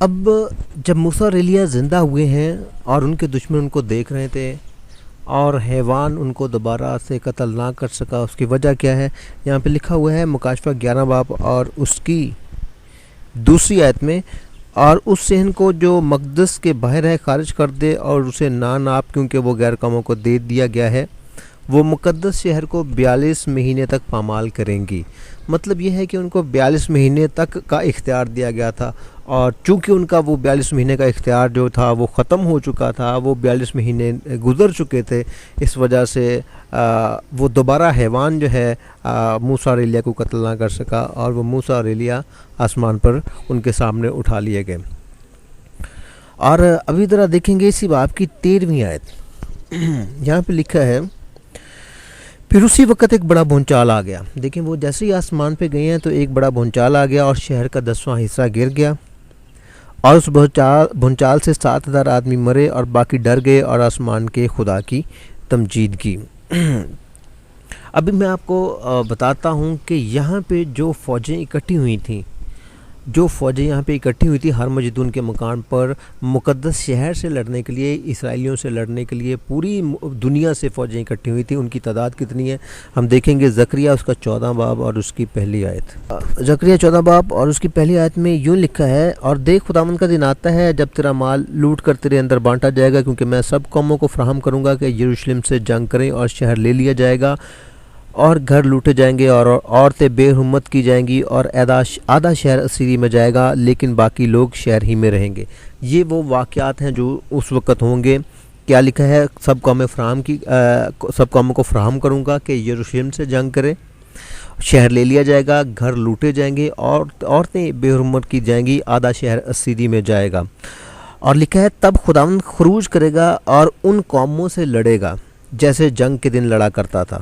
اب جب موسیٰ علیہ السلام زندہ ہوئے ہیں اور ان کے دشمن ان کو دیکھ رہے تھے اور حیوان ان کو دوبارہ سے قتل نہ کر سکا، اس کی وجہ کیا ہے؟ یہاں پہ لکھا ہوا ہے مکاشفہ 11 باب اور اس کی دوسری آیت میں، اور اس صحن کو جو مقدس کے باہر ہے خارج کر دے اور اسے نہ ناپ، کیونکہ وہ غیر قوموں کو دے دیا گیا ہے۔ وہ مقدس شہر کو 42 مہینے تک پامال کریں گی۔ مطلب یہ ہے کہ ان کو 42 مہینے تک کا اختیار دیا گیا تھا، اور چونکہ ان کا وہ 42 مہینے کا اختیار جو تھا وہ ختم ہو چکا تھا، وہ 42 مہینے گزر چکے تھے، اس وجہ سے وہ دوبارہ حیوان جو ہے موسیٰ علیہ السلام کو قتل نہ کر سکا، اور وہ موسیٰ علیہ السلام آسمان پر ان کے سامنے اٹھا لیے گئے۔ اور ابھی ذرا دیکھیں گے اسی باب کی 13ویں آیت، یہاں پہ لکھا ہے پھر اسی وقت ایک بڑا بھونچال آ گیا۔ دیکھیں وہ جیسے ہی آسمان پہ گئے ہیں تو ایک بڑا بھونچال آ گیا اور شہر کا 10واں حصہ گر گیا، اور اس بھونچال سے 7,000 آدمی مرے اور باقی ڈر گئے اور آسمان کے خدا کی تمجید کی۔ ابھی میں آپ کو بتاتا ہوں کہ یہاں پہ جو فوجیں اکٹھی ہوئی تھیں، یہاں پہ اکٹھی ہوئی تھی ہر مجدون کے مکان پر مقدس شہر سے لڑنے کے لیے، اسرائیلیوں سے لڑنے کے لیے پوری دنیا سے فوجیں اکٹھی ہوئی تھیں۔ ان کی تعداد کتنی ہے ہم دیکھیں گے زکریا اس کا 14 باب اور اس کی پہلی آیت۔ زکریا 14 باب اور اس کی پہلی آیت میں یوں لکھا ہے، اور دیکھ خداوند کا دن آتا ہے جب تیرا مال لوٹ کر تیرے اندر بانٹا جائے گا، کیونکہ میں سب قوموں کو فراہم کروں گا کہ یروشلم سے جنگ کریں، اور شہر لے لیا جائے گا اور گھر لوٹے جائیں گے اور عورتیں بے حرمت کی جائیں گی، اور آدھا شہر اسیری میں جائے گا لیکن باقی لوگ شہر ہی میں رہیں گے۔ یہ وہ واقعات ہیں جو اس وقت ہوں گے۔ کیا لکھا ہے؟ سب قوموں کو فراہم کروں گا کہ یروشلم سے جنگ کرے، شہر لے لیا جائے گا، گھر لوٹے جائیں گے اور عورتیں بے حرمت کی جائیں گی، آدھا شہر اسیری میں جائے گا۔ اور لکھا ہے تب خداوند خروج کرے گا اور ان قوموں سے لڑے گا جیسے جنگ کے دن لڑا کرتا تھا۔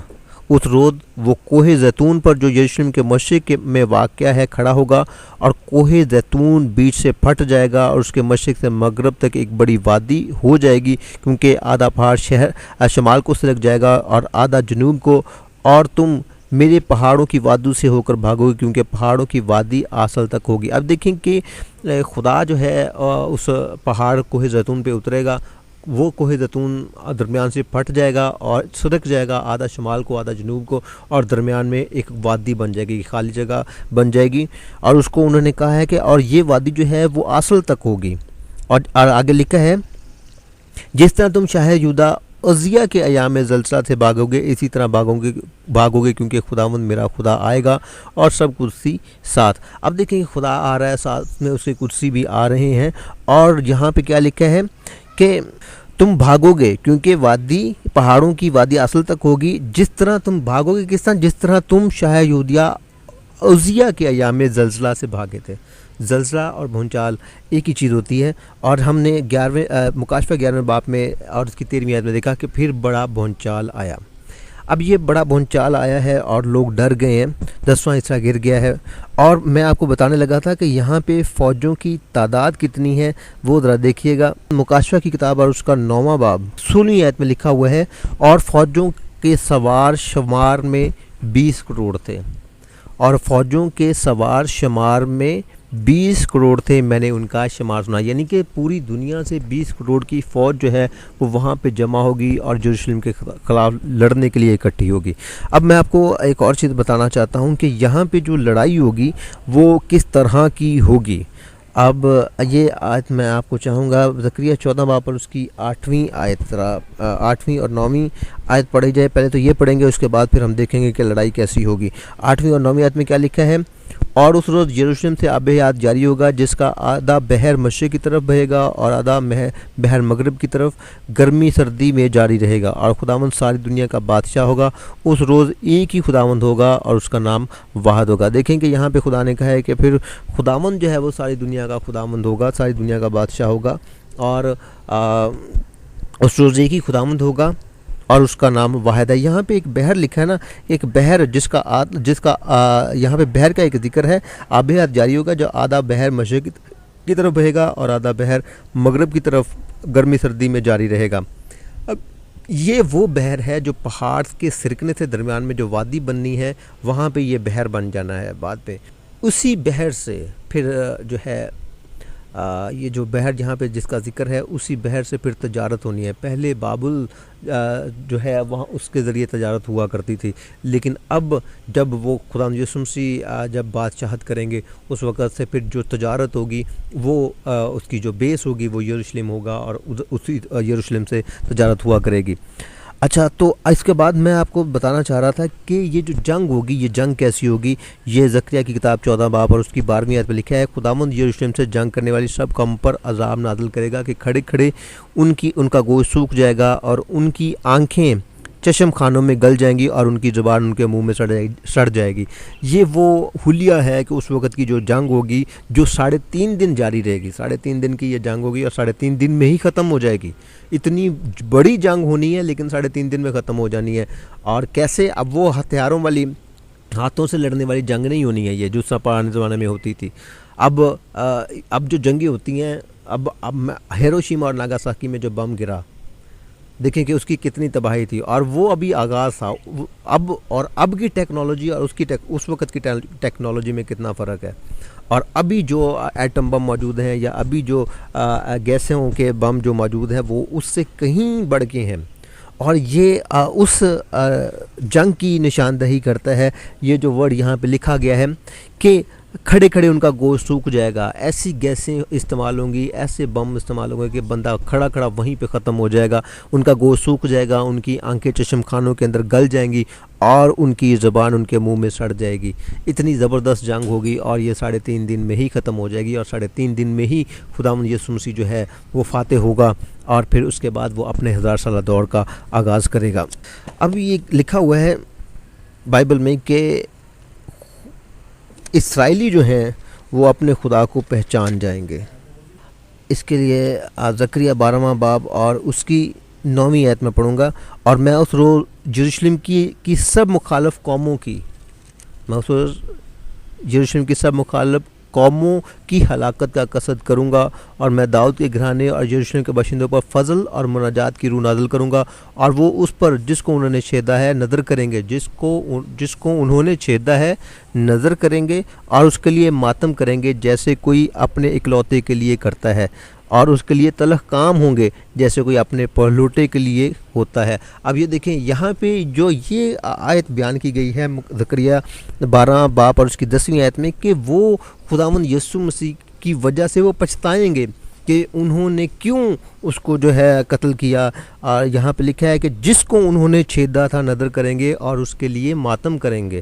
اس روز وہ کوہ زیتون پر جو یروشلم کے مشرق میں واقع ہے کھڑا ہوگا، اور کوہ زیتون بیچ سے پھٹ جائے گا اور اس کے مشرق سے مغرب تک ایک بڑی وادی ہو جائے گی، کیونکہ آدھا پہاڑ شمال کو سلک جائے گا اور آدھا جنوب کو، اور تم میرے پہاڑوں کی وادی سے ہو کر بھاگو گے، کیونکہ پہاڑوں کی وادی آصل تک ہوگی۔ اب دیکھیں کہ خدا جو ہے اس پہاڑ کوہ زیتون پہ اترے گا، وہ کوہ زیتون درمیان سے پھٹ جائے گا اور سرک جائے گا، آدھا شمال کو آدھا جنوب کو، اور درمیان میں ایک وادی بن جائے گی، خالی جگہ بن جائے گی، اور اس کو انہوں نے کہا ہے کہ اور یہ وادی جو ہے وہ آصل تک ہوگی۔ اور آگے لکھا ہے جس طرح تم شاہ یہودا عزیہ کے ایام زلزلہ سے بھاگو گے، اسی طرح بھاگو گے کیونکہ خداوند میرا خدا آئے گا اور سب کرسی ساتھ۔ اب دیکھیں خدا آ رہا ہے، ساتھ میں اس کے کرسی بھی آ رہے ہیں، اور یہاں پہ کیا لکھا ہے کہ تم بھاگو گے کیونکہ وادی پہاڑوں کی وادی اصل تک ہوگی، جس طرح تم بھاگو گے، کس طرح؟ جس طرح تم شاہ یہودیہ عزیہ کے ایام زلزلہ سے بھاگے تھے۔ زلزلہ اور بھونچال ایک ہی چیز ہوتی ہے، اور ہم نے مکاشفہ 11 باب میں اور اس کی 13ویں آیت میں دیکھا کہ پھر بڑا بھونچال آیا۔ اب یہ بڑا بھونچال آیا ہے اور لوگ ڈر گئے ہیں، 10واں حصہ گر گیا ہے، اور میں آپ کو بتانے لگا تھا کہ یہاں پہ فوجوں کی تعداد کتنی ہے وہ ذرا دیکھیے گا۔ مکاشفہ کی کتاب اور اس کا 9واں باب 16ویں آیت میں لکھا ہوا ہے، اور فوجوں کے سوار شمار میں 20 کروڑ تھے، اور فوجوں کے سوار شمار میں 20 کروڑ تھے، میں نے ان کا شمار سنا، یعنی کہ پوری دنیا سے 20 کروڑ کی فوج جو ہے وہ وہاں پہ جمع ہوگی اور یروشلم کے خلاف لڑنے کے لیے اکٹھی ہوگی۔ اب میں آپ کو ایک اور چیز بتانا چاہتا ہوں کہ یہاں پہ جو لڑائی ہوگی وہ کس طرح کی ہوگی۔ اب یہ آیت میں آپ کو چاہوں گا زکریا 14 باب پر اس کی 8ویں آیت، ذرا 8ویں اور 9ویں آیت پڑھی جائے۔ پہلے تو یہ پڑھیں گے، اس کے بعد پھر ہم دیکھیں گے کہ لڑائی کیسی ہوگی۔ 8ویں اور 9ویں آیت میں کیا لکھا ہے؟ اور اس روز یروشلم سے آب حیات جاری ہوگا، جس کا آدھا بحر مشرق کی طرف بہے گا اور آدھا بحر مغرب کی طرف، گرمی سردی میں جاری رہے گا، اور خداوند ساری دنیا کا بادشاہ ہوگا۔ اس روز ایک ہی خداوند ہوگا اور اس کا نام واحد ہوگا۔ دیکھیں کہ یہاں پہ خدا نے کہا ہے کہ پھر خداوند جو ہے وہ ساری دنیا کا خداوند ہوگا، ساری دنیا کا بادشاہ ہوگا، اور اس روز ایک ہی خداوند ہوگا اور اس کا نام واحد ہے۔ یہاں پہ ایک بحر لکھا ہے نا، ایک بحر جس کا یہاں پہ بحر کا ایک ذکر ہے، آب حیات جاری ہوگا، جو آدھا بحر مشرق کی طرف بہے گا اور آدھا بحر مغرب کی طرف گرمی سردی میں جاری رہے گا۔ اب یہ وہ بحر ہے جو پہاڑ کے سرکنے سے درمیان میں جو وادی بننی ہے، وہاں پہ یہ بحر بن جانا ہے بعد میں۔ اسی بحر سے پھر جو ہے یہ جو بحر جہاں پہ جس کا ذکر ہے اسی بحر سے پھر تجارت ہونی ہے. پہلے بابل جو ہے وہاں اس کے ذریعے تجارت ہوا کرتی تھی، لیکن اب جب وہ خدا یسوع مسیح جب بادشاہت کریں گے اس وقت سے پھر جو تجارت ہوگی وہ اس کی جو بیس ہوگی وہ یروشلم ہوگا، اور اسی یروشلم سے تجارت ہوا کرے گی. اچھا، تو اس کے بعد میں آپ کو بتانا چاہ رہا تھا کہ یہ جو جنگ ہوگی یہ جنگ کیسی ہوگی. یہ زکریا کی کتاب 14 باب اور اس کی 12ویں آیت میں لکھا ہے، خداوند یروشلم سے جنگ کرنے والی سب قوم پر عذاب نازل کرے گا کہ کھڑے کھڑے ان کا گوشت سوکھ جائے گا اور ان کی آنکھیں چشم خانوں میں گل جائیں گی اور ان کی زبان ان کے منہ میں سڑ جائے گی. یہ وہ حلیہ ہے کہ اس وقت کی جو جنگ ہوگی جو 3.5 دن جاری رہے گی. 3.5 دن کی یہ جنگ ہوگی اور 3.5 دن میں ہی ختم ہو جائے گی. اتنی بڑی جنگ ہونی ہے لیکن 3.5 دن میں ختم ہو جانی ہے. اور کیسے؟ اب وہ ہتھیاروں والی، ہاتھوں سے لڑنے والی جنگ نہیں ہونی ہے یہ جو پرانے زمانے میں ہوتی تھی. اب جو جنگیں ہوتی ہیں، اب ہیروشیما اور ناگاساکی میں جو بم گرا، دیکھیں کہ اس کی کتنی تباہی تھی، اور وہ ابھی آغاز تھا. اب کی ٹیکنالوجی اور اس وقت کی ٹیکنالوجی میں کتنا فرق ہے. اور ابھی جو ایٹم بم موجود ہیں یا ابھی جو گیسوں کے بم جو موجود ہیں وہ اس سے کہیں بڑھ کے ہیں. اور یہ اس جنگ کی نشاندہی کرتا ہے. یہ جو ورڈ یہاں پہ لکھا گیا ہے کہ کھڑے کھڑے ان کا گوشت سوکھ جائے گا. ایسی گیسیں استعمال ہوں گی، ایسے بم استعمال ہوں گے کہ بندہ کھڑا کھڑا وہیں پہ ختم ہو جائے گا. ان کا گوشت سوکھ جائے گا، ان کی آنکھیں چشم خانوں کے اندر گل جائیں گی اور ان کی زبان ان کے منہ میں سڑ جائے گی. اتنی زبردست جنگ ہوگی اور یہ 3.5 دن میں ہی ختم ہو جائے گی، اور 3.5 دن میں ہی خداوند یسوع مسیح جو ہے وہ فاتح ہوگا، اور پھر اس کے بعد وہ اپنے 1000 سالہ دور کا آغاز کرے گا. اب یہ لکھا ہوا ہے بائبل میں کہ اسرائیلی جو ہیں وہ اپنے خدا کو پہچان جائیں گے. اس کے لیے زکریا 12واں باب اور اس کی 9ویں آیت میں پڑھوں گا. اور میں اس روز یروشلم کی سب مخالف قوموں کی سب مخالف قوموں کی ہلاکت کا قصد کروں گا، اور میں داؤد کے گھرانے اور یروشلم کے باشندوں پر فضل اور مناجات کی روح نازل کروں گا، اور وہ اس پر جس کو انہوں نے چھیدا ہے نظر کریں گے، جس کو انہوں نے چھیدا ہے نظر کریں گے، اور اس کے لیے ماتم کریں گے جیسے کوئی اپنے اکلوتے کے لیے کرتا ہے، اور اس کے لیے تلخ کام ہوں گے جیسے کوئی اپنے پہلوٹے کے لیے ہوتا ہے. اب یہ دیکھیں یہاں پہ جو یہ آیت بیان کی گئی ہے زکریا 12 باب اور اس کی 10ویں آیت میں کہ وہ خداوند یسوع مسیح کی وجہ سے وہ پچھتائیں گے کہ انہوں نے کیوں اس کو جو ہے قتل کیا. اور یہاں پہ لکھا ہے کہ جس کو انہوں نے چھیدا تھا نظر کریں گے اور اس کے لیے ماتم کریں گے.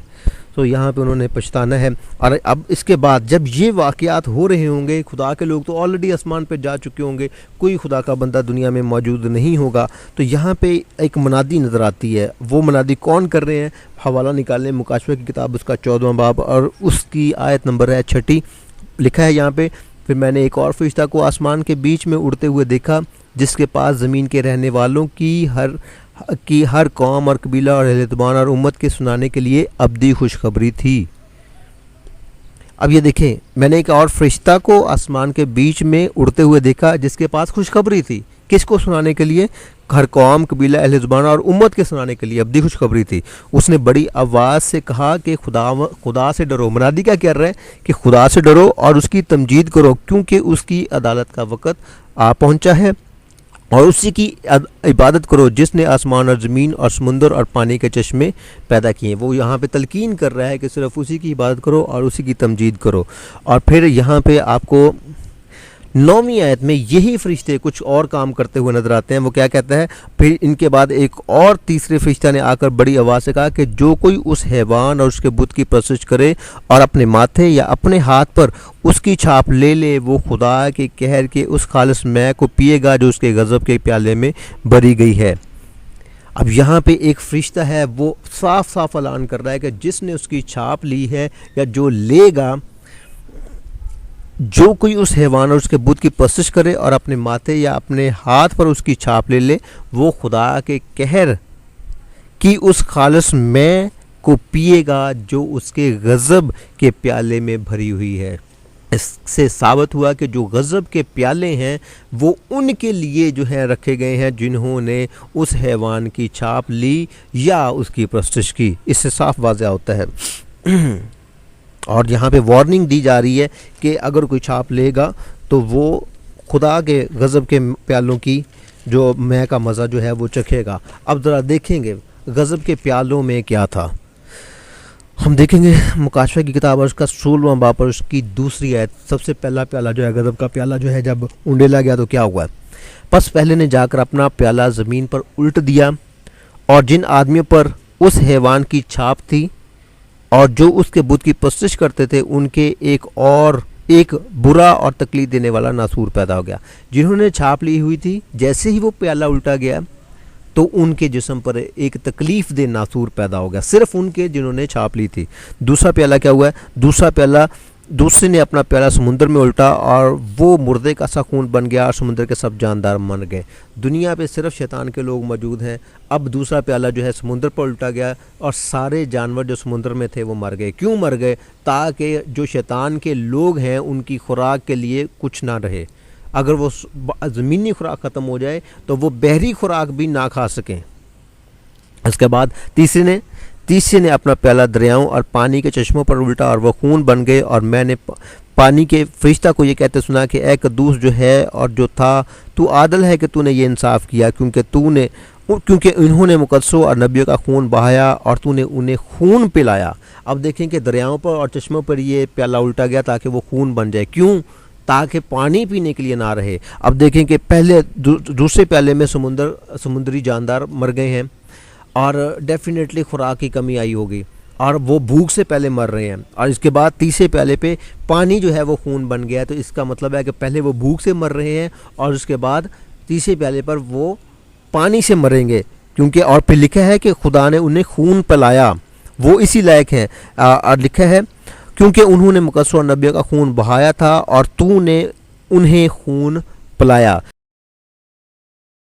تو یہاں پہ انہوں نے پچھتانا ہے. اور اب اس کے بعد جب یہ واقعات ہو رہے ہوں گے، خدا کے لوگ تو آلریڈی آسمان پہ جا چکے ہوں گے، کوئی خدا کا بندہ دنیا میں موجود نہیں ہوگا. تو یہاں پہ ایک منادی نظر آتی ہے. وہ منادی کون کر رہے ہیں؟ حوالہ نکالیں مکاشفہ کی کتاب اس کا 14واں باب اور اس کی آیت نمبر ہے 6. لکھا ہے یہاں پہ، پھر میں نے ایک اور فرشتہ کو آسمان کے بیچ میں اڑتے ہوئے دیکھا جس کے پاس زمین کے رہنے والوں کی ہر قوم اور قبیلہ اور اہل زبان اور امت کے سنانے کے لیے ابدی خوشخبری تھی. اب یہ دیکھیں، میں نے ایک اور فرشتہ کو آسمان کے بیچ میں اڑتے ہوئے دیکھا جس کے پاس خوشخبری تھی. کس کو سنانے کے لیے؟ ہر قوم، قبیلہ، اہل زبان اور امت کے سنانے کے لیے ابدی خوشخبری تھی. اس نے بڑی آواز سے کہا کہ خدا سے ڈرو. منادی کیا کہہ رہا ہے کہ خدا سے ڈرو اور اس کی تمجید کرو، کیونکہ اس کی عدالت کا وقت آ پہنچا ہے، اور اسی کی عبادت کرو جس نے آسمان اور زمین اور سمندر اور پانی کے چشمے پیدا کیے. وہ یہاں پہ تلقین کر رہا ہے کہ صرف اسی کی عبادت کرو اور اسی کی تمجید کرو. اور پھر یہاں پہ آپ کو 9ویں آیت میں یہی فرشتے کچھ اور کام کرتے ہوئے نظر آتے ہیں. وہ کیا کہتا ہے؟ پھر ان کے بعد ایک اور تیسرے فرشتہ نے آ کر بڑی آواز سے کہا کہ جو کوئی اس حیوان اور اس کے بت کی پرستش کرے اور اپنے ماتھے یا اپنے ہاتھ پر اس کی چھاپ لے لے، وہ خدا کے قہر کے اس خالص مے کو پیے گا جو اس کے غضب کے پیالے میں بری گئی ہے. اب یہاں پہ ایک فرشتہ ہے وہ صاف صاف اعلان کر رہا ہے کہ جس نے اس کی چھاپ لی ہے یا جو لے گا، جو کوئی اس حیوان اور اس کے بت کی پرستش کرے اور اپنے ماتھے یا اپنے ہاتھ پر اس کی چھاپ لے لے، وہ خدا کے قہر کی اس خالص مے کو پیے گا جو اس کے غضب کے پیالے میں بھری ہوئی ہے. اس سے ثابت ہوا کہ جو غضب کے پیالے ہیں وہ ان کے لیے جو ہے رکھے گئے ہیں جنہوں نے اس حیوان کی چھاپ لی یا اس کی پرستش کی. اس سے صاف واضح ہوتا ہے. اور یہاں پہ وارننگ دی جا رہی ہے کہ اگر کوئی چھاپ لے گا تو وہ خدا کے غضب کے پیالوں کی جو میں کا مزہ جو ہے وہ چکھے گا۔ اب ذرا دیکھیں گے غضب کے پیالوں میں کیا تھا۔ ہم دیکھیں گے مکاشفہ کی کتاب اور اس کا 16واں باب اور اس کی دوسری آیت۔ سب سے پہلا پیالہ جو ہے غضب کا پیالہ جو ہے جب انڈیلا گیا تو کیا ہوا؟ پس پہلے نے جا کر اپنا پیالہ زمین پر الٹ دیا، اور جن آدمیوں پر اس حیوان کی چھاپ تھی اور جو اس کے بت کی پرستش کرتے تھے ان کے ایک برا اور تکلیف دینے والا ناسور پیدا ہو گیا۔ جنہوں نے چھاپ لی ہوئی تھی، جیسے ہی وہ پیالہ الٹا گیا تو ان کے جسم پر ایک تکلیف دہ ناسور پیدا ہو گیا، صرف ان کے جنہوں نے چھاپ لی تھی۔ دوسرا پیالہ کیا ہوا ہے؟ دوسرے نے اپنا پیالہ سمندر میں الٹا اور وہ مردے کا سا خون بن گیا اور سمندر کے سب جاندار مر گئے۔ دنیا پہ صرف شیطان کے لوگ موجود ہیں۔ اب دوسرا پیالہ جو ہے سمندر پر الٹا گیا اور سارے جانور جو سمندر میں تھے وہ مر گئے۔ کیوں مر گئے؟ تاکہ جو شیطان کے لوگ ہیں ان کی خوراک کے لیے کچھ نہ رہے۔ اگر وہ زمینی خوراک ختم ہو جائے تو وہ بحری خوراک بھی نہ کھا سکیں۔ اس کے بعد تیسرے نے اپنا پیالہ دریاؤں اور پانی کے چشموں پر الٹا اور وہ خون بن گئے، اور میں نے پانی کے فرشتہ کو یہ کہتے سنا کہ اے قدوس جو ہے اور جو تھا، تو عادل ہے کہ تو نے یہ انصاف کیا، کیونکہ انہوں نے مقدسوں اور نبیوں کا خون بہایا اور تو نے انہیں خون پلایا۔ اب دیکھیں کہ دریاؤں پر اور چشموں پر یہ پیالہ الٹا گیا تاکہ وہ خون بن جائے۔ کیوں؟ تاکہ پانی پینے کے لیے نہ رہے۔ اب دیکھیں کہ دوسرے پیالے میں سمندری جاندار مر گئے ہیں اور ڈیفینیٹلی خوراک کی کمی آئی ہوگی اور وہ بھوک سے پہلے مر رہے ہیں، اور اس کے بعد تیسرے پیالے پہ پانی جو ہے وہ خون بن گیا ہے۔ تو اس کا مطلب ہے کہ پہلے وہ بھوک سے مر رہے ہیں اور اس کے بعد تیسرے پیالے پر وہ پانی سے مریں گے، کیونکہ اور پھر لکھا ہے کہ خدا نے انہیں خون پلایا، وہ اسی لائق ہیں۔ اور لکھا ہے کیونکہ انہوں نے مقدسوں اور نبیوں کا خون بہایا تھا اور تو نے انہیں خون پلایا۔